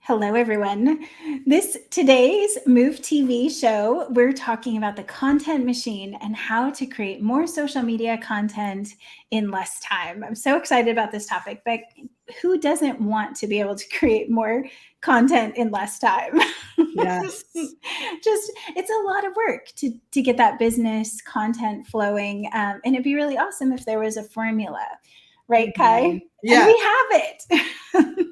Hello, everyone. Today's Move TV show, we're talking about the content machine and how to create more social media content in less time. I'm so excited about this topic, but who doesn't want to be able to create more content in less time? Yes. It's a lot of work to get that business content flowing. And it'd be really awesome if there was a formula, right, Kai? And Yeah. we have it.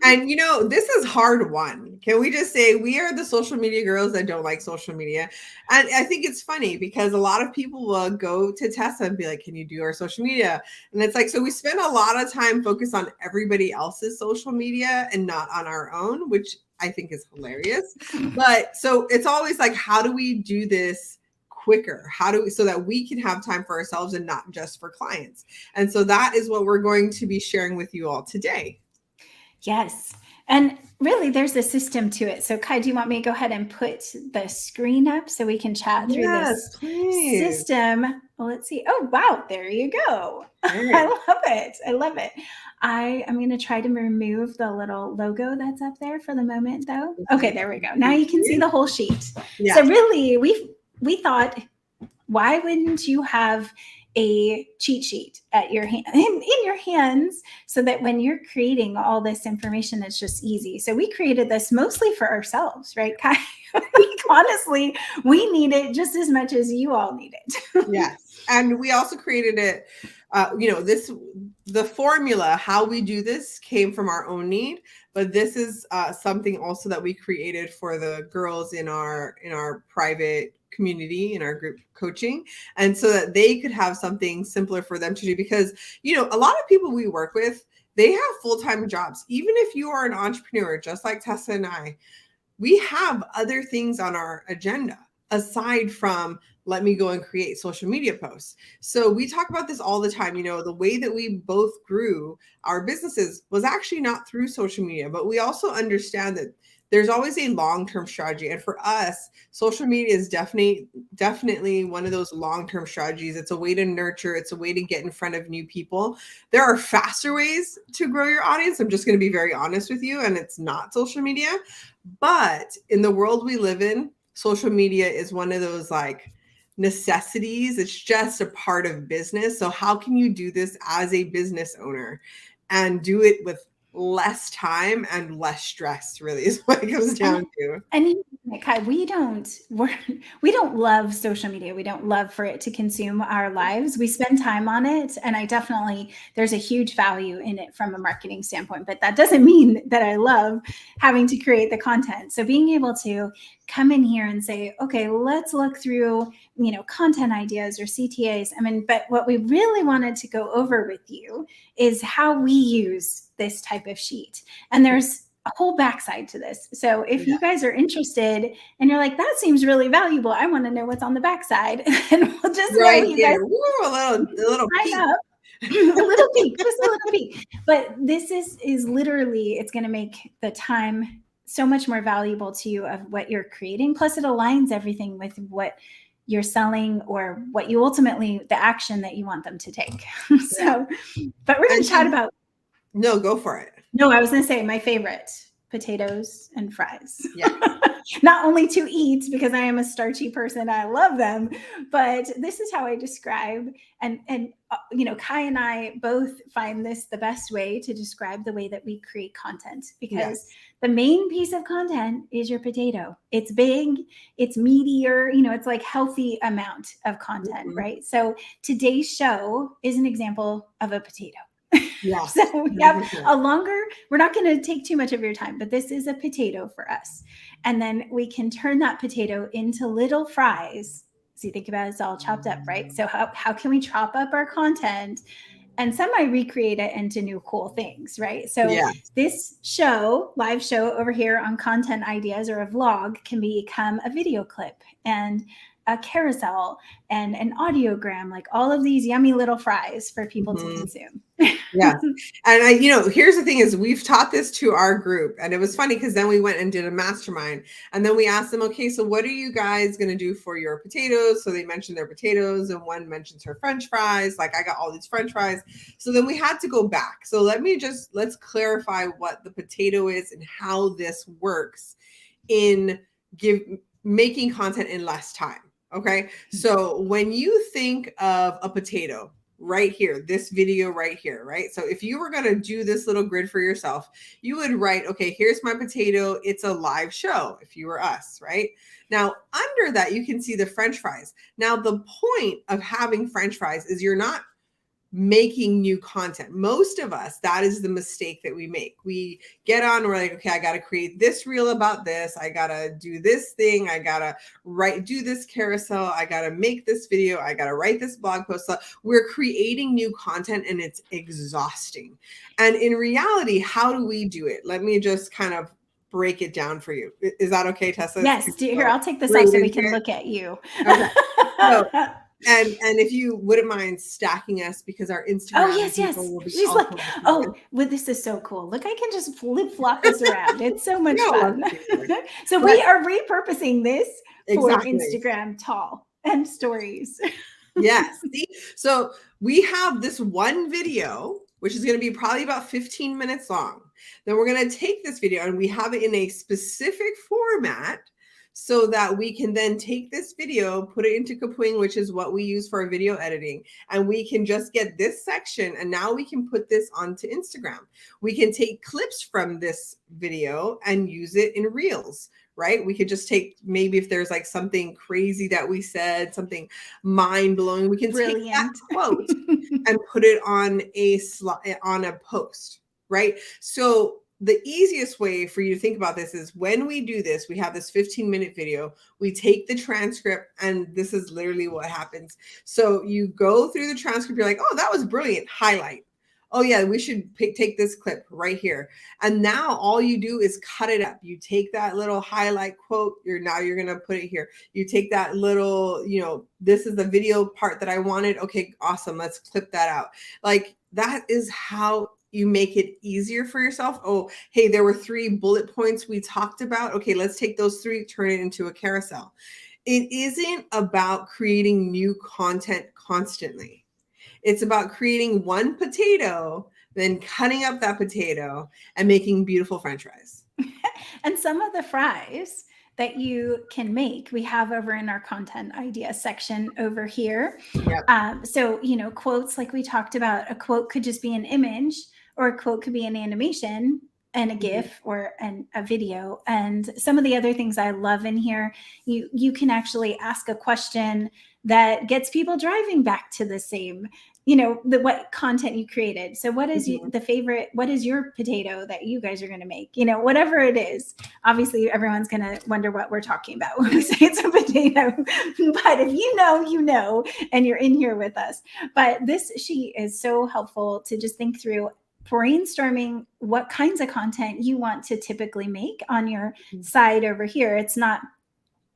And this is hard one. Can we just say we are the social media girls that don't like social media? And I think it's funny because a lot of people will go to Tessa and be like, can you do our social media? And it's like, so we spend a lot of time focused on everybody else's social media and not on our own, which I think is hilarious. But so it's always like, how do we do this quicker? So that we can have time for ourselves and not just for clients? And so that is what we're going to be sharing with you all today. Yes. And really, there's a system to it. So, Kai, do you want me to go ahead and put the screen up so we can chat through this system? Well, let's see. Oh, wow. There you go. I love it. I love it. I'm going to try to remove the little logo that's up there for the moment, though. Okay, there we go. Now you can see the whole sheet. Yeah. So really, we thought, why wouldn't you have a cheat sheet at your hand in your hands so that when you're creating all this information, it's just easy. So we created this mostly for ourselves, right, Kai? Honestly, we need it just as much as you all need it. Yes. And we also created it, the formula, how we do this came from our own need, but this is something also that we created for the girls in our private community, in our group coaching, and so that they could have something simpler for them to do, because a lot of people we work with, they have full-time jobs. Even if you are an entrepreneur just like Tessa and I, we have other things on our agenda aside from let me go and create social media posts. So we talk about this all the time. The way that we both grew our businesses was actually not through social media, but we also understand that there's always a long-term strategy. And for us, social media is definitely one of those long-term strategies. It's a way to nurture. It's a way to get in front of new people. There are faster ways to grow your audience. I'm just going to be very honest with you. And it's not social media. But in the world we live in, social media is one of those like necessities. It's just a part of business. So how can you do this as a business owner and do it with less time and less stress, really, is what it comes down to. And Kai, we don't love social media. We don't love for it to consume our lives. We spend time on it, and there's a huge value in it from a marketing standpoint, but that doesn't mean that I love having to create the content. So being able to come in here and say, okay, let's look through, content ideas or CTAs. But what we really wanted to go over with you is how we use this type of sheet. And there's a whole backside to this. So if you guys are interested and you're like, that seems really valuable, I want to know what's on the backside. And we'll just right you guys a little peek. Up. A little peek, just a little peek. But this is literally, it's going to make the time so much more valuable to you of what you're creating. Plus it aligns everything with what you're selling or what you ultimately, the action that you want them to take. So, but we're going to chat about. No, go for it. No, I was going to say my favorite, potatoes and fries. Yeah. Not only to eat, because I am a starchy person, I love them, but this is how I describe, and Kai and I both find this the best way to describe the way that we create content, because the main piece of content is your potato. It's big, it's meatier, it's like healthy amount of content, right? So today's show is an example of a potato. Yeah. So we have we're not going to take too much of your time, but this is a potato for us. And then we can turn that potato into little fries. So you think about it, it's all chopped up, right? So how can we chop up our content and recreate it into new cool things, right? So this live show over here on Content Ideas, or a vlog, can become a video clip. And a carousel and an audiogram, like all of these yummy little fries for people to consume. Yes. And here's the thing is we've taught this to our group, and it was funny because then we went and did a mastermind, and then we asked them, okay, so what are you guys going to do for your potatoes? So they mentioned their potatoes, and one mentions her French fries. Like, I got all these French fries. So then we had to go back. So let's clarify what the potato is and how this works in making content in less time. Okay. So when you think of a potato, right here, this video right here, right? So if you were going to do this little grid for yourself, you would write, okay, here's my potato. It's a live show if you were us, right? Now, under that, you can see the French fries. Now, the point of having French fries is you're not making new content. Most of us, that is the mistake that we make. We get on, we're like, okay, I got to create this reel about this. I got to do this thing. I got to do this carousel. I got to make this video. I got to write this blog post. So we're creating new content and it's exhausting. And in reality, how do we do it? Let me just kind of break it down for you. Is that okay, Tessa? Yes. Here, I'll take this off so we can look at you. Okay. So, and if you wouldn't mind stacking us, because our Instagram will be she's like, well, this is so cool. Look, I can just flip flop this around. It's so much fun. So we are repurposing this for Instagram tall and stories. Yes. See? So we have this one video, which is going to be probably about 15 minutes long. Then we're going to take this video and we have it in a specific format, so that we can then take this video, put it into Kapwing, which is what we use for our video editing. And we can just get this section, and now we can put this onto Instagram. We can take clips from this video and use it in Reels, right? We could just take, maybe if there's like something crazy that we said, something mind-blowing, we can take that quote and put it on a post, right? So the easiest way for you to think about this is when we do this, we have this 15-minute video, we take the transcript, and this is literally what happens. So you go through the transcript, you're like, oh, that was brilliant, highlight. Oh yeah, we should take this clip right here. And now all you do is cut it up. You take that little highlight quote, you're going to put it here. You take that little, this is the video part that I wanted. Okay, awesome. Let's clip that out. Like, that is how you make it easier for yourself. Oh, hey, there were 3 bullet points we talked about. Okay, let's take those 3, turn it into a carousel. It isn't about creating new content constantly. It's about creating one potato, then cutting up that potato and making beautiful French fries. And some of the fries that you can make, we have over in our content idea section over here. Yep. So, quotes, like we talked about, a quote could just be an image, or a quote could be an animation and a GIF or a video. And some of the other things I love in here, you can actually ask a question that gets people driving back to the same, what content you created. So what is what is your potato that you guys are going to make? Whatever it is. Obviously, everyone's going to wonder what we're talking about when we say it's a potato. But if you know, and you're in here with us. But this sheet is so helpful to just think through brainstorming what kinds of content you want to make on your side over here. It's not,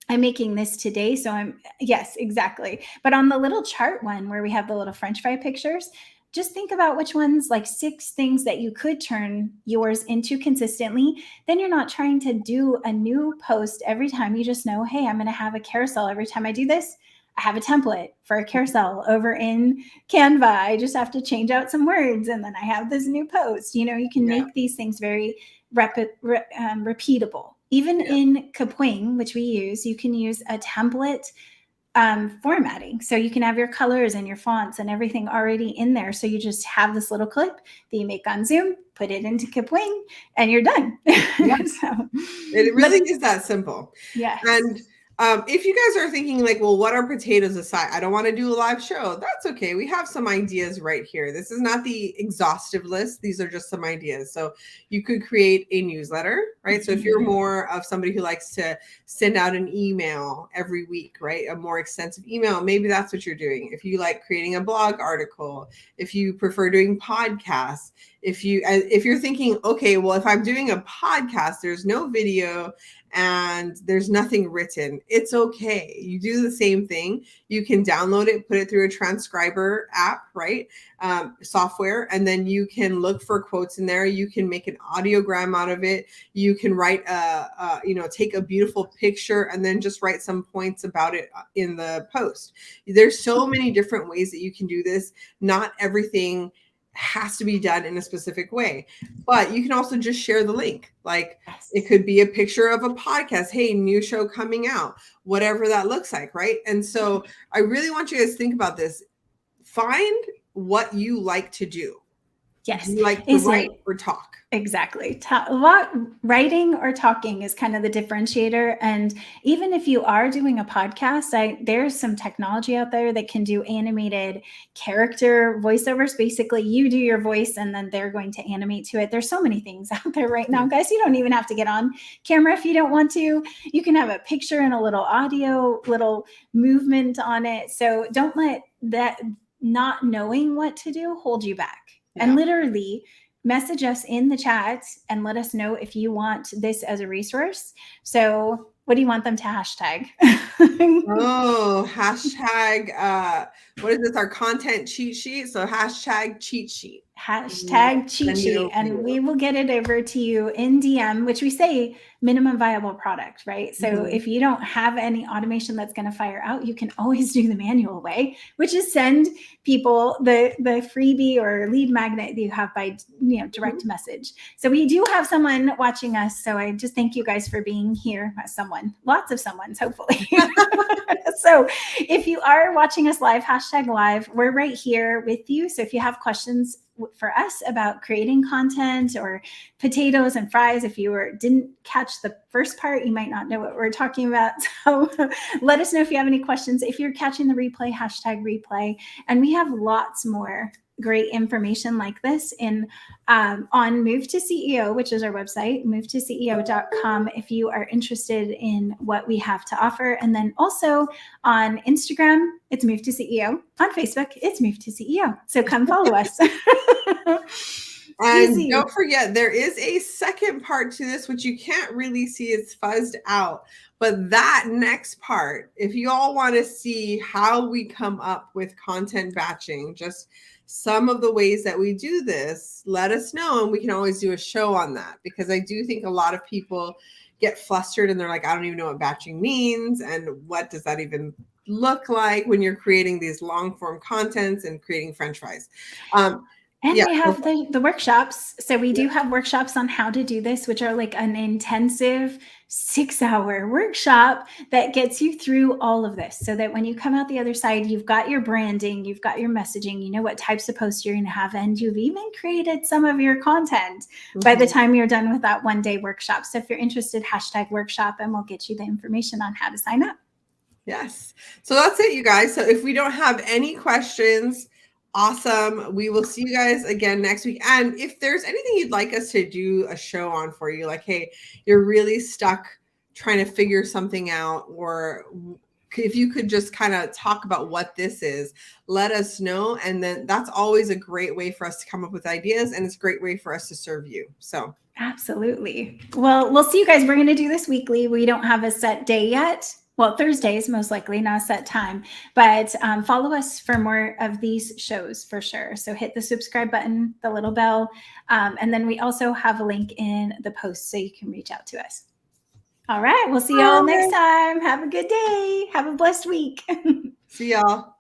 I'm making this today, so yes, exactly. But on the little chart one where we have the little French fry pictures, just think about which ones, like 6 things that you could turn yours into consistently. Then you're not trying to do a new post every time. You just know, hey, I'm going to have a carousel every time I do this. I have a template for a carousel over in Canva. I just have to change out some words, and then I have this new post. You can make these things very repeatable. Even in Kapwing, which we use, you can use a template formatting. So you can have your colors and your fonts and everything already in there. So you just have this little clip that you make on Zoom, put it into Kapwing, and you're done. So, it really is that simple. Yeah. And if you guys are thinking like, well, what are potatoes aside? I don't want to do a live show. That's okay. We have some ideas right here. This is not the exhaustive list. These are just some ideas. So you could create a newsletter, right? So if you're more of somebody who likes to send out an email every week, right? A more extensive email, maybe that's what you're doing. If you like creating a blog article, if you prefer doing podcasts, if you're thinking, okay, well, if I'm doing a podcast, there's no video and there's nothing written, it's okay. You do the same thing. You can download it, put it through a transcriber app, right? Software, and then you can look for quotes in there. You can make an audiogram out of it. You can write take a beautiful picture and then just write some points about it in the post. There's so many different ways that you can do this. Not everything has to be done in a specific way, but you can also just share the link. Like, it could be a picture of a podcast. Hey, new show coming out, whatever that looks like. Right. And so I really want you guys to think about this. Find what you like to do. Yes. Do you like to write or talk? Exactly. Writing or talking is kind of the differentiator. And even if you are doing a podcast, there's some technology out there that can do animated character voiceovers. Basically, you do your voice and then they're going to animate to it. There's so many things out there right now, guys. You don't even have to get on camera if you don't want to. You can have a picture and a little audio, little movement on it. So don't let that not knowing what to do hold you back. Yeah. And literally message us in the chat and let us know if you want this as a resource. So what do you want them to hashtag? Hashtag, what is this? Our content cheat sheet. So hashtag cheat sheet. Hashtag cheat sheet. And we will get it over to you in DM, which we say minimum viable product, right? So if you don't have any automation that's going to fire out, you can always do the manual way, which is send people the freebie or lead magnet that you have by direct message. So we do have someone watching us. So I just thank you guys for being here. Someone, lots of someones, hopefully. So if you are watching us live, hashtag live, we're right here with you. So if you have questions for us about creating content or potatoes and fries, if you didn't catch the first part, you might not know what we're talking about. So let us know if you have any questions. If you're catching the replay, hashtag replay. And we have lots more great information like this on Move to CEO, which is our website, movetoceo.com, if you are interested in what we have to offer. And then also on Instagram, it's Move to CEO. On Facebook, it's Move to CEO. So come follow us. And don't forget, there is a second part to this, which you can't really see. It's fuzzed out. But that next part, if you all want to see how we come up with content batching, just some of the ways that we do this, let us know. And we can always do a show on that, because I do think a lot of people get flustered and they're like, I don't even know what batching means. And what does that even look like when you're creating these long form contents and creating French fries? And we have the workshops. So we do have workshops on how to do this, which are like an intensive 6-hour workshop that gets you through all of this, so that when you come out the other side, you've got your branding, you've got your messaging, you know what types of posts you're going to have, and you've even created some of your content by the time you're done with that one-day workshop. So if you're interested, hashtag workshop, and we'll get you the information on how to sign up. Yes. So that's it, you guys. So if we don't have any questions, awesome. We will see you guys again next week. And if there's anything you'd like us to do a show on for you, like, hey, you're really stuck trying to figure something out, or if you could just kind of talk about what this is, let us know. And then that's always a great way for us to come up with ideas. And it's a great way for us to serve you. So absolutely. Well, we'll see you guys. We're going to do this weekly. We don't have a set day yet. Well, Thursdays, most likely, not a set time, but follow us for more of these shows for sure. So hit the subscribe button, the little bell, and then we also have a link in the post so you can reach out to us. All right, we'll see y'all next time. Have a good day. Have a blessed week. See y'all.